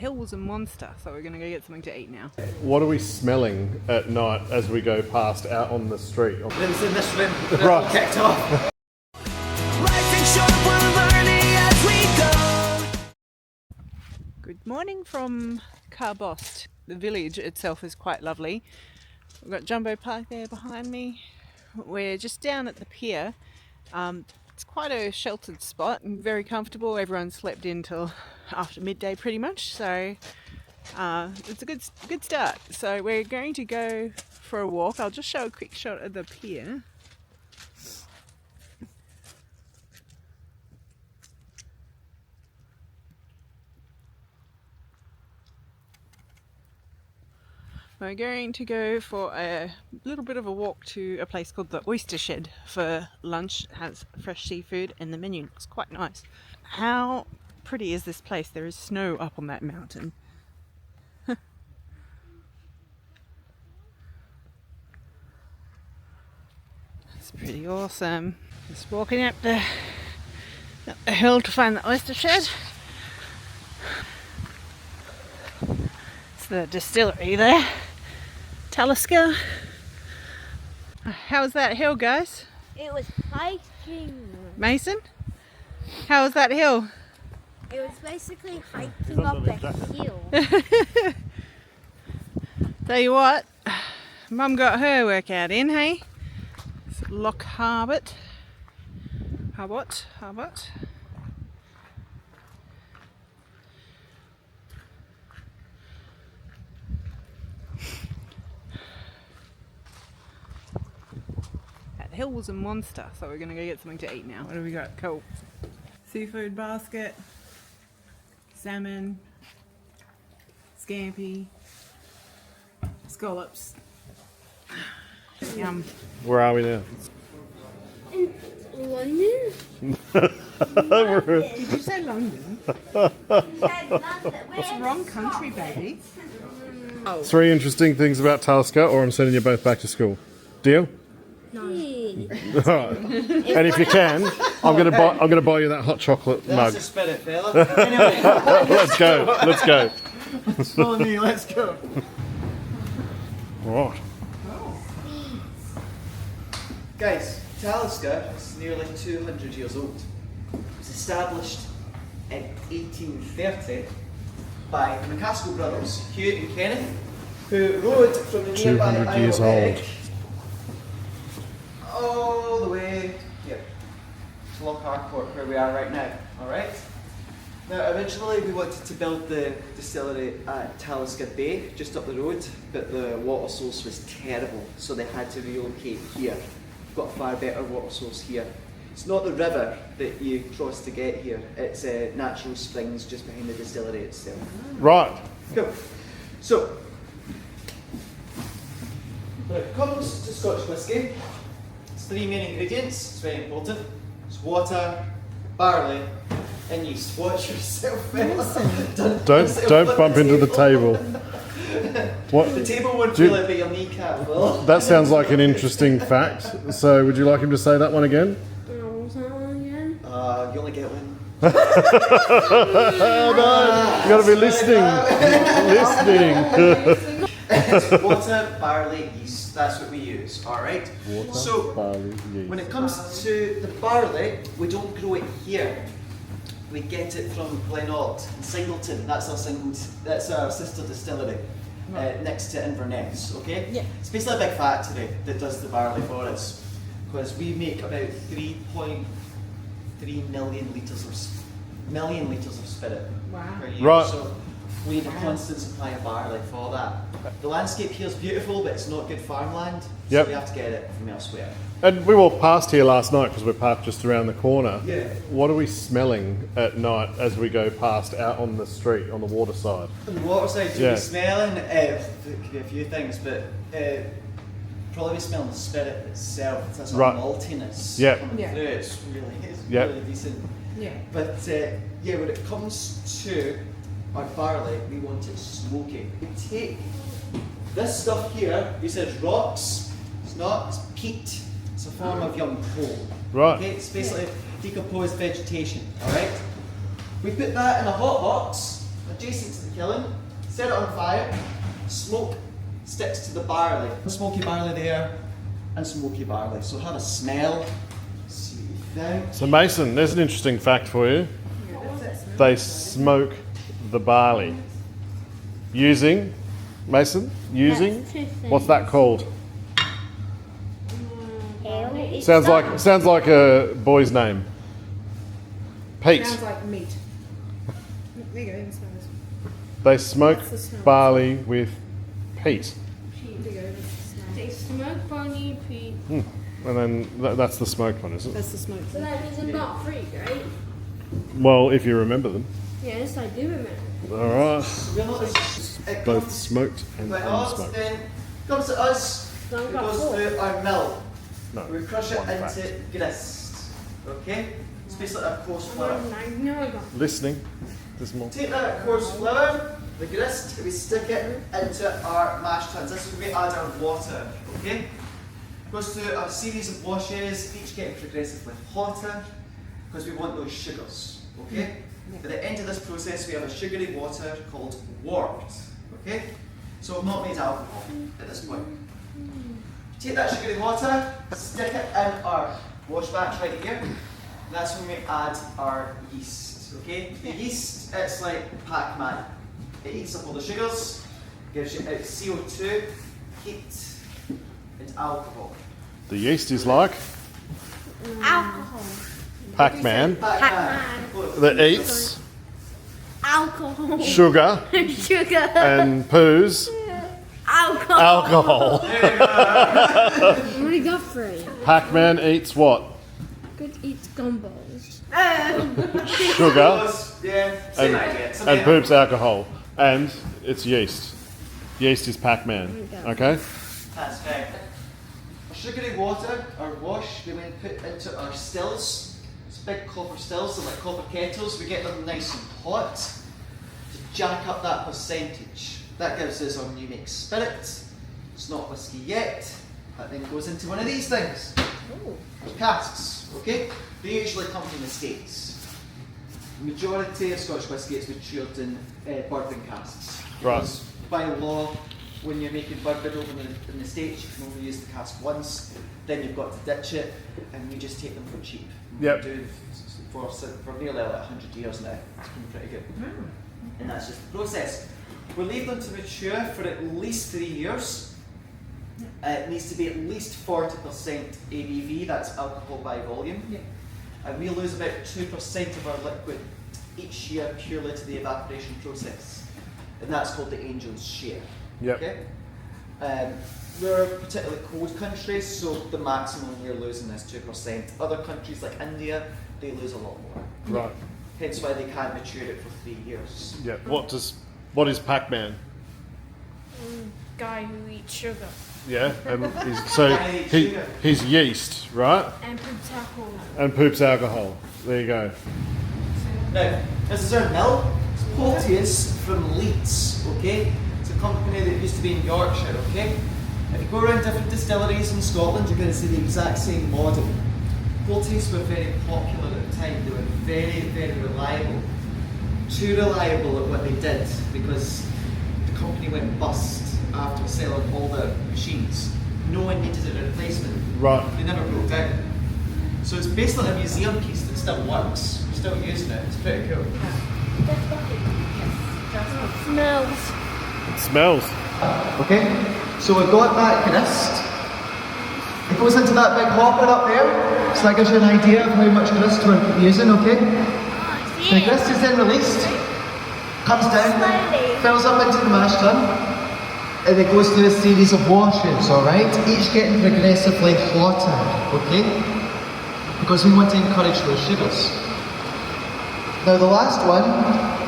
hill was a monster, so we're going to go get something to eat now. What are we smelling at night as we go past out on the street? It was in this room that Right. all kicked off. Good morning from Carbost. The village itself is quite lovely. We've got Jumbo Park there behind me. We're just down at the pier. It's quite a sheltered spot and very comfortable. Everyone slept in till after midday pretty much, so it's a good start. So we're going to go for a walk. I'll just show a quick shot of the pier. We're going to go for a little bit of a walk to a place called the Oyster Shed for lunch. It has fresh seafood and the menu looks quite nice. How pretty is this place? There is snow up on that mountain. It's pretty awesome. Just walking up the hill to find the Oyster Shed. It's the distillery there. Talisker. How was that hill, guys? It was hiking. Mason? How was that hill? It was basically hiking up a hill. Tell you what, Mum got her workout in, hey? It's Loch Harbot. Harbot. That hill was a monster, so we're gonna go get something to eat now. What do we got? Cool. Seafood basket, salmon, scampi, scallops. Yum. Where are we now? In London? Did you say London? It's the wrong country, baby. Oh. 3 interesting things about Talisker, or I'm sending you both back to school. Deal? No. Alright. And if you can, I'm gonna buy you that hot chocolate mug. That's the spirit, fella. Anyway, Let's go. follow me, let's go. Right. Guys, Talisker is nearly 200 years old. It was established in 1830 by the McCaskill brothers, Hugh and Kenneth, who rode from the nearby 200 Isle years of old. Skye all the way here to Loch Harcourt, where we are right now. Alright? Now, originally we wanted to build the distillery at Talisker Bay, just up the road, but the water source was terrible, so they had to relocate here. We've got a far better water source here. It's not the river that you cross to get here, it's natural springs just behind the distillery itself. Right. Cool. So, when it comes to Scotch whisky, it's 3 main ingredients, it's very important. It's water, barley, and yeast. Watch yourself, fella. Don't bump into the table. What? The table won't Do you- feel it, but your kneecap will. That sounds like an interesting fact. So, would you like him to say that one again? You only get one. You got to be listening. It's water, barley, yeast. That's what we use. All right. So Barley, yeast. when it comes to the barley, we don't grow it here. We get it from Glenalt in Singleton. That's our sister distillery next to Inverness. Okay. Yeah. It's basically a big factory that does the barley for us, because we make about 3.3 million litres of spirit per year. Right. So we need a constant supply of barley for that. The landscape here is beautiful, but it's not good farmland, so Yep. we have to get it from elsewhere. And we walked past here last night because we're parked just around the corner. Yeah. What are we smelling at night as we go past out on the street, on the water side? On the water side, you'll Yeah. be smelling, it could be a few things, but probably be smelling the spirit itself. It's that sort Right. of maltiness Yeah. coming Yeah. through. It's Yeah. really decent. Yeah. But yeah, when it comes to our barley, we want it smoky. We take this stuff here, we said rocks, it's not, it's peat. It's a form of young coal. Right. Okay, it's basically decomposed vegetation, alright? We put that in a hot box, adjacent to the kiln, set it on fire, smoke sticks to the barley. Smoky barley there, and smoky barley. So have a smell, see what you think. So Mason, there's an interesting fact for you. They smoke the barley using, Mason, using, That's two what's that called? Ale. Sounds like a boy's name. Pete. Sounds like meat. There you go, you can smell this. They smoke That's the smell. barley with peat. There you go, that's the smell. They smoke barley peat. And then that's the smoked one, isn't it? That's the smoke. So that means I'm not free, right? Well, if you remember them. Yes, I do remember. Alright. You'll notice it Both comes smoked and quite hot, unsmoked. then comes to us, So I've it got goes four. through our mill. No. We crush it one fact. into grist. Okay? It's basically a coarse flour. I know I got. Listening. There's more. Take that coarse flour, the grist, we stick it into our mash tuns. This is where we add our water. Okay? Goes through a series of washes, each getting progressively hotter, because we want those sugars. Okay? At the end of this process, we have a sugary water called wort. Okay? So we've not made alcohol at this point. Take that sugary water, stick it in our wash batch right here. And that's when we add our yeast. Okay? The yeast, it's like Pac-Man. It eats up all the sugars, gives you out CO2, heat, and alcohol. The yeast is like Alcohol. Pac-Man Pac-Man. that eats Alcohol. sugar Sugar. and poos Alcohol. alcohol. There you go. What do you got for it? Pac-Man eats what? Good eats gumballs. Sugar Yeah, same idea. Same and idea. poops alcohol. And it's yeast. Yeast is Pac-Man. Okay? That's right. Our sugary water, our wash, we then put into our stills. It's big copper stills, they're like copper kettles. We get them nice and hot to jack up that percentage. That gives us our new make spirit. It's not whiskey yet. That then goes into one of these things. Casks, okay? They usually come from the States. The majority of Scotch whisky is matured in bourbon casks. Right. Because by law, when you're making bourbon over in the States, you can only use the cask once, then you've got to ditch it, and we just take them for cheap. Yep. We do for nearly like 100 years now. It's been pretty good. And that's just the process. We leave them to mature for at least 3 years. It needs to be at least 40% ABV, that's alcohol by volume. And we lose about 2% of our liquid each year purely to the evaporation process. And that's called the angel's share. Yep. Okay? We're a particularly cold country, so the maximum we're losing is 2%. Other countries like India, they lose a lot more. Right. Hence why they can't mature it for 3 years. Yeah. What is Pac-Man? Guy who eats sugar. Yeah. And he's yeast, right? And poops alcohol. And poops alcohol. There you go. Now, this is our mill. It's Porteous from Leeds, okay? It's a company that used to be in Yorkshire, okay? If you go around different distilleries in Scotland, you're going to see the exact same model. Porteous were very popular at the time. They were very, very reliable. Too reliable at what they did because the company went bust after selling all their machines. No one needed a replacement. Right. They never broke down. So it's basically a museum piece that still works. We're still using it. It's pretty cool. Smells. It smells. Okay, so we've got that grist. It goes into that big hopper up there, so that gives you an idea of how much grist we're using, okay? The grist is then released, comes down, fills up into the mash tun, and it goes through a series of washes, alright? Each getting progressively hotter, okay? Because we want to encourage those sugars. Now the last one,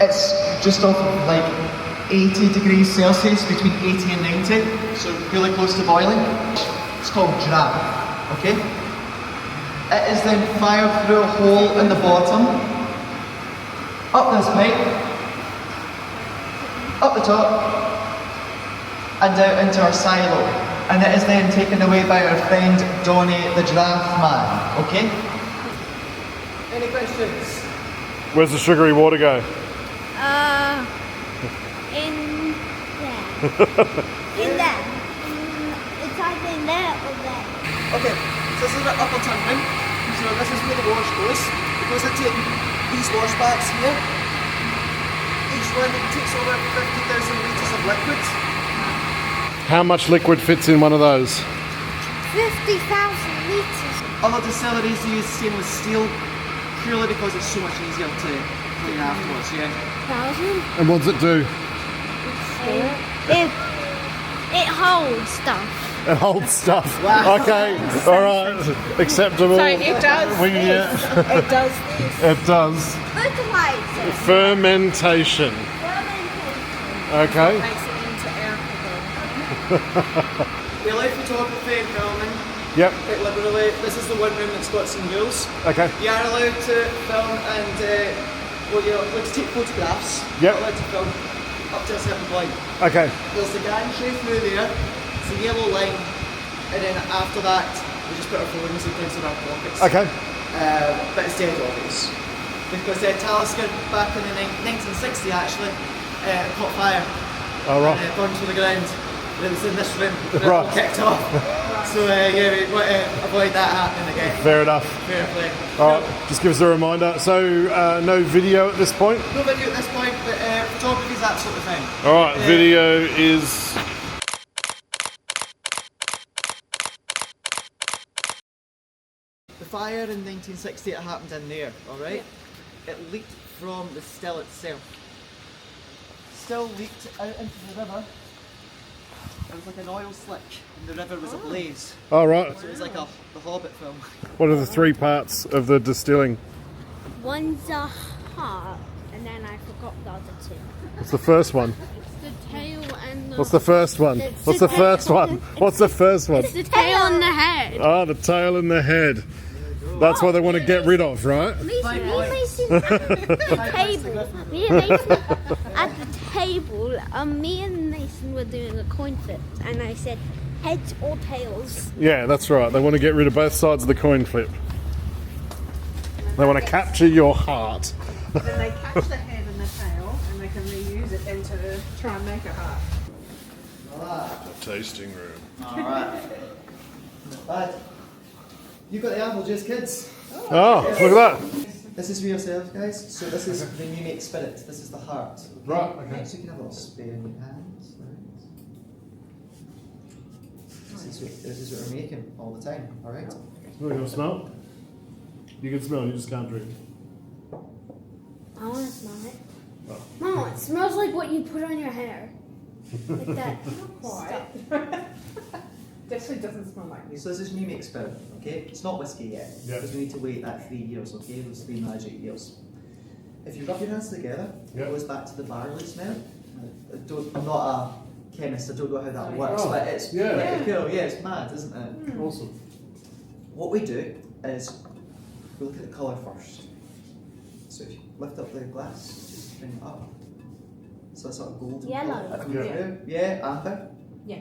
it's just off of like 80 degrees Celsius, between 80 and 90, so really close to boiling. It's called draft, okay? It is then fired through a hole in the bottom, up this pipe, up the top, and out into our silo. And it is then taken away by our friend Donny the draft man, okay? Any questions? Where's the sugary water go? In there. It's either in there or there. Okay, so this is the upper tank room. So this is where the wash goes. It goes into these wash bags here. Each one takes over 50,000 litres of liquid. How much liquid fits in one of those? 50,000 litres. Other distilleries use stainless steel purely because it's so much easier to clean afterwards, yeah. 1,000? And what does it do? It holds stuff. It holds stuff. Wow. Okay, all right, acceptable. So it does We- this. It does this. It does. Fertilizer. Fermentation. Okay. Makes it into alcohol. We allow photography and filming Yep. quite liberally. This is the one room that's got some rules. Okay. You are allowed to film and, you're allowed to take photographs. Yep. You're allowed to film up to a certain point. Okay. There's the gantry through there, it's a yellow line, and then after that, we just put our phones in place in our pockets. Okay. But it's dead obvious. Because Talisker, back in the 1960 actually, caught fire. All right. And burned to the ground. It was in this room. It Right. all kicked off. So yeah, we want to avoid that happening again. Fair enough. Fair play. All right. Just give us a reminder. So no video at this point. No video at this point, but photography is absolutely fine. All right. Video is. The fire in 1960, it happened in there, alright? It leaked from the still itself. Still leaked out into the river. It was like an oil slick, and the river was ablaze. All right. So it was like the Hobbit film. What are the three parts of the distilling? One's a heart, and then I forgot the other two. What's the first one? The tail and the... What's the first one? What's the first one? What's the first one? the tail and the head. Ah, the tail and the head. That's what they want to get rid of, right? Me and Mason at the table. Me and Mason at the table. Me and Mason were doing a coin flip, and I said heads or tails. Yeah, that's right. They want to get rid of both sides of the coin flip. They want to capture your heart. Then they catch the head and the tail, and they can reuse it then to try and make a heart. The tasting room. Alright. Not bad. You got the apple juice, kids. Oh, look at that. This is for yourselves, guys. So this is the new make spirit. This is the heart. Okay? Right, okay. So you can have a little spare in your hands. Right. This is what we're making all the time. All right. You want to smell? You can smell, you just can't drink. I want to smell it. Oh. Mom, it smells like what you put on your hair. Like that. Quite. Definitely doesn't smell like this. So this is new make spirit. Okay. It's not whiskey yet. Yeah. Because we need to wait that 3 years. Okay. Those 3 magic years. If you rub your hands together, Yeah. it goes back to the barley smell. I'm not a chemist. I don't know how that works, Oh, but it's yeah. pretty cool. Yeah, it's mad, isn't it? Awesome. What we do is we look at the colour first. So if you lift up the glass, just bring it up. So it's sort of golden Yellow. colour coming Yeah. through. Yeah, amber. Yeah.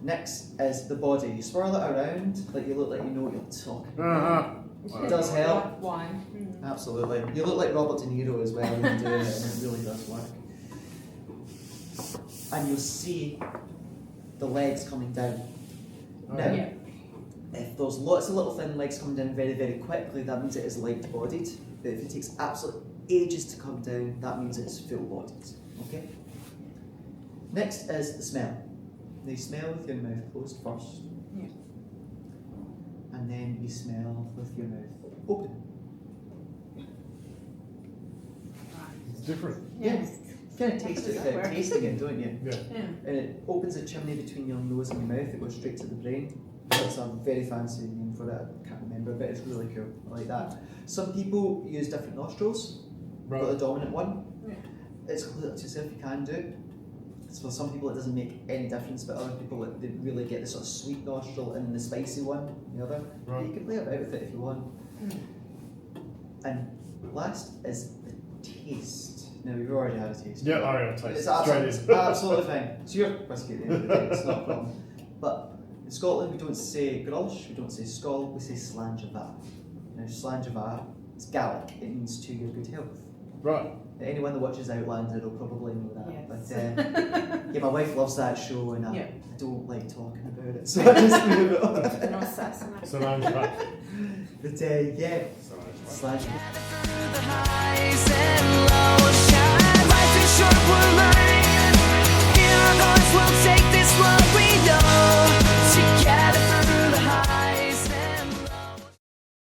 Next is the body. You swirl it around like you look like you know what you're talking Uh-huh. It does help. Like wine. Absolutely. You look like Robert De Niro as well when you do it, and it really does work. And you'll see the legs coming down. Now, Yeah. if there's lots of little thin legs coming down very, very quickly, that means it is light-bodied. But if it takes absolute ages to come down, that means it's full-bodied. Okay? Next is the smell. Now you smell with your mouth closed first. Yeah. And then you smell with your mouth open. It's different. Yeah. You kind of taste it without tasting it, don't you? Yeah. Yeah. And it opens a chimney between your nose and your mouth. It goes straight to the brain. It's a very fancy name for it. I can't remember, but it's really cool. I like that. Some people use different nostrils. Got the Right. dominant one. Yeah. It's completely up to yourself. You can do it. So for some people it doesn't make any difference, but other people they really get the sort of sweet nostril and the spicy one, the other. Right. You can play about with it if you want. And last is the taste. Now we've already had a taste. Yeah, I got a taste. It's Straight absolutely, in. absolutely fine. It's your whiskey at the end of the day, it's not a problem. But in Scotland we don't say Grolsch, we don't say Skål, we say Slanjava. Now Slanjava is Gaelic, it means to your good health. Right. Anyone that watches Outlander will probably know that. Yes. But Yeah, my wife loves that show and Yeah. I don't like talking about it, so I just move it on. No sass. Solange Patrick. But yeah, Solange Patrick. slash.